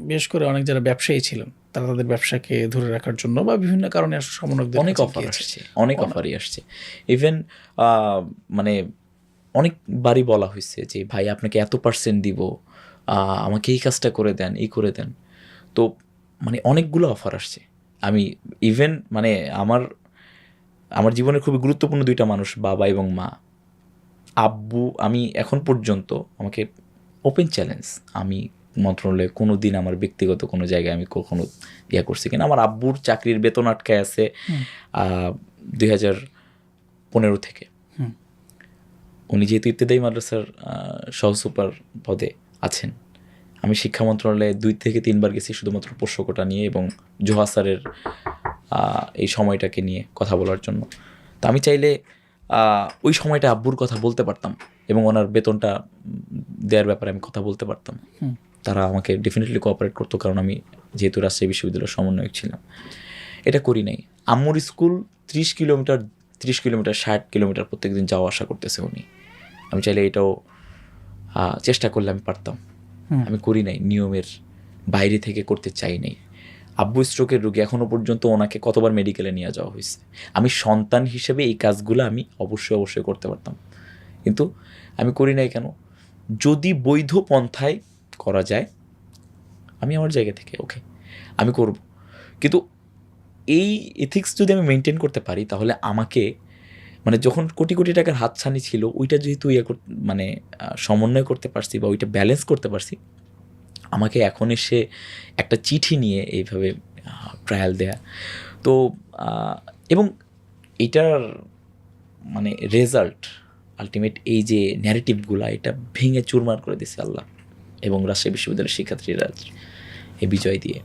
বিশেষ করে অনেক যারা ব্যবসায়ী ছিলেন তারা তাদের ব্যবসাকে ধরে রাখার জন্য বা বিভিন্ন কারণে সমন্বয়কদের অনেক অফার আসছে, অনেক অফারই আসছে। ইভেন মানে অনেকবারই বলা হয়েছে যে ভাই আপনাকে এত % দিব, আমাকে এই কাজটা করে দেন, এই করে দেন। তো মানে অনেকগুলো অফার আসছে। আমি ইভেন মানে আমার জীবনের খুবই গুরুত্বপূর্ণ 2টা মানুষ, বাবা এবং মা। আব্বু আমি এখন পর্যন্ত আমাকে ওপেন চ্যালেঞ্জ, আমি মন্ত্রণালয়ে কোনো দিন আমার ব্যক্তিগত কোনো জায়গায় আমি কখনো করছি কিনা। আমার আব্বুর চাকরির বেতন আটকায় আছে 2015 থেকে। উনি যেহেতু ইত্তেদায়ী মাদ্রাসার সহসুপার পদে আছেন, আমি শিক্ষা মন্ত্রণালয়ে 2 থেকে 3 বার গেছি শুধুমাত্র পোষ্যকোটা নিয়ে এবং জোহা স্যারের এই সময়টাকে নিয়ে কথা বলার জন্য। তো আমি চাইলে ওই সময়টা আব্বুর কথা বলতে পারতাম এবং ওনার বেতনটা দেওয়ার ব্যাপারে আমি কথা বলতে পারতাম। তারা আমাকে ডেফিনেটলি কোঅপারেট করতো, কারণ আমি যেহেতু রাজশাহী বিশ্ববিদ্যালয়ের সমন্বয়ক ছিলাম। এটা করি নাই। আম্মুর স্কুল 30 কিলোমিটার 60 কিলোমিটার প্রত্যেকদিন যাওয়া আসা করতেছে উনি। আমি চাইলে এটাও চেষ্টা করলে আমি পারতাম, আমি করি নাই, নিয়মের বাইরে থেকে করতে চাই নাই। আব্বু স্ট্রোকের রোগী, এখনও পর্যন্ত ওনাকে কতবার মেডিকেলে নিয়ে যাওয়া হয়েছে। আমি সন্তান হিসেবে এই কাজগুলো আমি অবশ্যই করতে পারতাম, কিন্তু আমি করি নাই কেন? যদি বৈধ পন্থায় করা যায় আমি আমার জায়গা থেকে ওকে আমি করব, কিন্তু এই এথিক্স যদি আমি মেনটেন করতে পারি তাহলে আমাকে মানে যখন কোটি কোটি টাকার হাতছানি ছিল ওইটা যেহেতু মানে সমন্বয় করতে পারছি বা ওইটা ব্যালেন্স করতে পারছি, আমাকে এখন এসে একটা চিঠি নিয়ে এইভাবে ট্রায়াল দেয়া তো এবং এটার মানে রেজাল্ট আলটিমেট এই যে ন্যারেটিভগুলো এটা ভেঙে চুরমার করে দিয়েছে আল্লাহ এবং রাজশাহী বিশ্ববিদ্যালয়ের শিক্ষার্থীরা এই বিজয় দিয়ে।